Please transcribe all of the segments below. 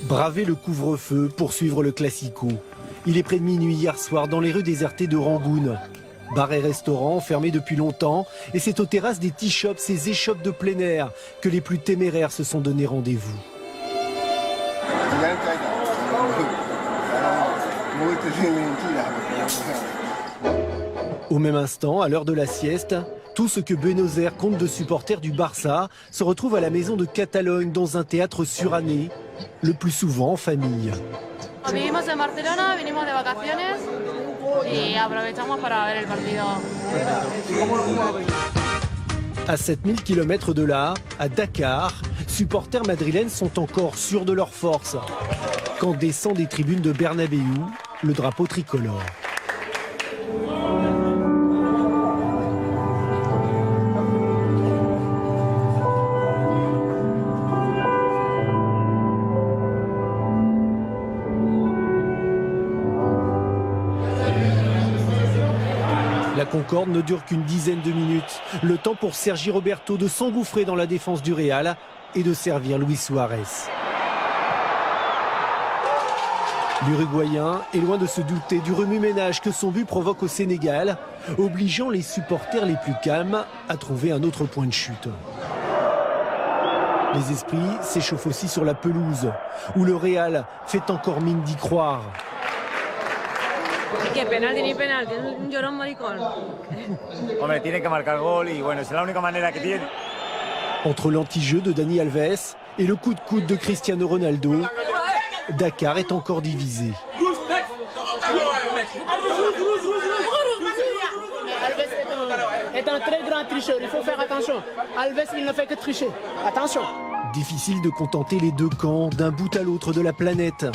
Braver le couvre-feu pour suivre le Classico. Il est près de minuit hier soir dans les rues désertées de Rangoon. Bars et restaurants fermés depuis longtemps et c'est aux terrasses des tea shops, ces échoppes de plein air, que les plus téméraires se sont donné rendez-vous. Au même instant, à l'heure de la sieste, tout ce que Buenos Aires compte de supporters du Barça se retrouve à la maison de Catalogne dans un théâtre suranné, le plus souvent en famille. Vivimos en Barcelona, venimos de vacaciones y aprovechamos para ver el partido. À 7000 km de là, à Dakar, supporters madrilènes sont encore sûrs de leur force quand descend des tribunes de Bernabéu le drapeau tricolore. La concorde ne dure qu'une dizaine de minutes. Le temps pour Sergi Roberto de s'engouffrer dans la défense du Real et de servir Luis Suarez. L'Uruguayen est loin de se douter du remue-ménage que son but provoque au Sénégal, obligeant les supporters les plus calmes à trouver un autre point de chute. Les esprits s'échauffent aussi sur la pelouse, où le Real fait encore mine d'y croire. Que penalti ni penalti, es un llorón maricón. Hombre, tiene que marcar gol y bueno, es la única manera que tiene. Entre l'anti-jeu de Dani Alves et le coup de coude de Cristiano Ronaldo, Dakar est encore divisé. Alves est un très grand tricheur, il faut faire attention. Alves, il ne fait que tricher. Attention. Difficile de contenter les deux camps d'un bout à l'autre de la planète.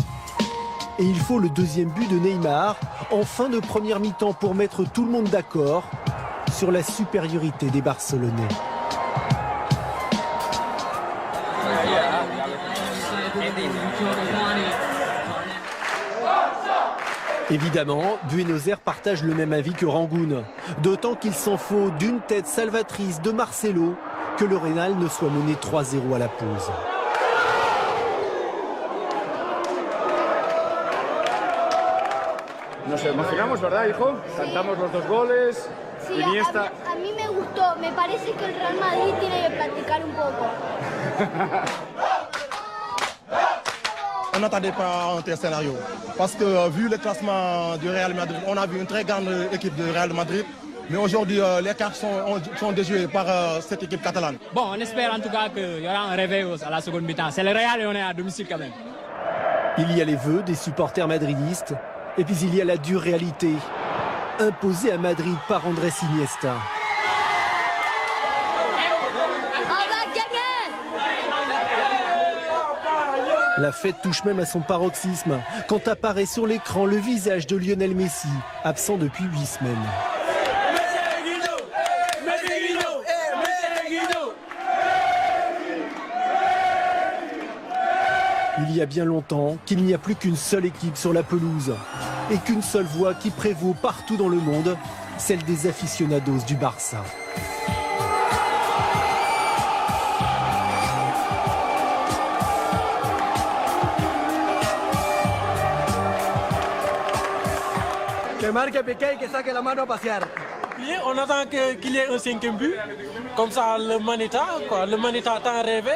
Et il faut le deuxième but de Neymar en fin de première mi-temps pour mettre tout le monde d'accord sur la supériorité des Barcelonais. Évidemment, Buenos Aires partage le même avis que Rangoon, d'autant qu'il s'en faut d'une tête salvatrice de Marcelo que le Real ne soit mené 3-0 à la pause. Nos emocionamos, ¿verdad, hijo? Cantamos los dos goles. Sí, Iniesta. a mí me gustó. Me parece que el Real Madrid tiene que practicar un poco. On n'attendait pas un tel scénario. Parce que vu le classement du Real Madrid, on a vu une très grande équipe du Real Madrid. Mais aujourd'hui, les cartes sont déjouées par cette équipe catalane. Bon, on espère en tout cas qu'il y aura un réveil à la seconde mi-temps. C'est le Real et on est à domicile quand même. Il y a les vœux des supporters madridistes. Et puis il y a la dure réalité, imposée à Madrid par Andrés Iniesta. La fête touche même à son paroxysme quand apparaît sur l'écran le visage de Lionel Messi, absent depuis 8 semaines. Il y a bien longtemps qu'il n'y a plus qu'une seule équipe sur la pelouse et qu'une seule voix qui prévaut partout dans le monde, celle des aficionados du Barça. Que marque Piqué et que saque la mano a pasear. On attend qu'il y ait un 5e but. Comme ça, le Manita tant rêvé.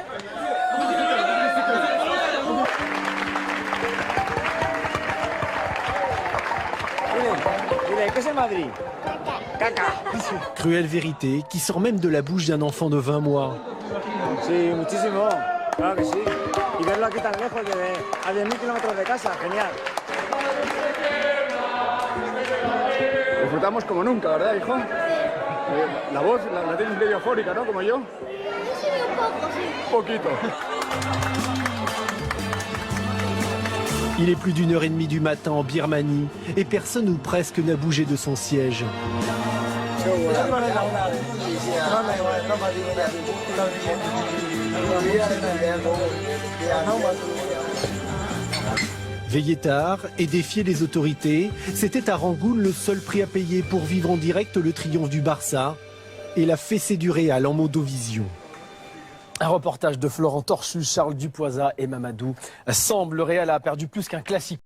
¿Qué es el Madrid? Caca. Cruelle vérité qui sort même de la bouche d'un enfant de 20 mois. Sí, muchísimo. Claro que sí. Y verlo aquí tan lejos, a 10.000 kilómetros de casa, genial. Disfrutamos como nunca, ¿verdad, hijo? La voz la tienes medio eufórica, ¿no? Como yo. Sí, un poco, sí. Poquito. Il est plus d'1h30 du matin en Birmanie et personne ou presque n'a bougé de son siège. Veiller tard et défier les autorités, c'était à Rangoon le seul prix à payer pour vivre en direct le triomphe du Barça et la fessée du Real en modovision. Un reportage de Florent Torchus, Charles Dupoisa et Mamadou Samb. Le Real a perdu plus qu'un classique.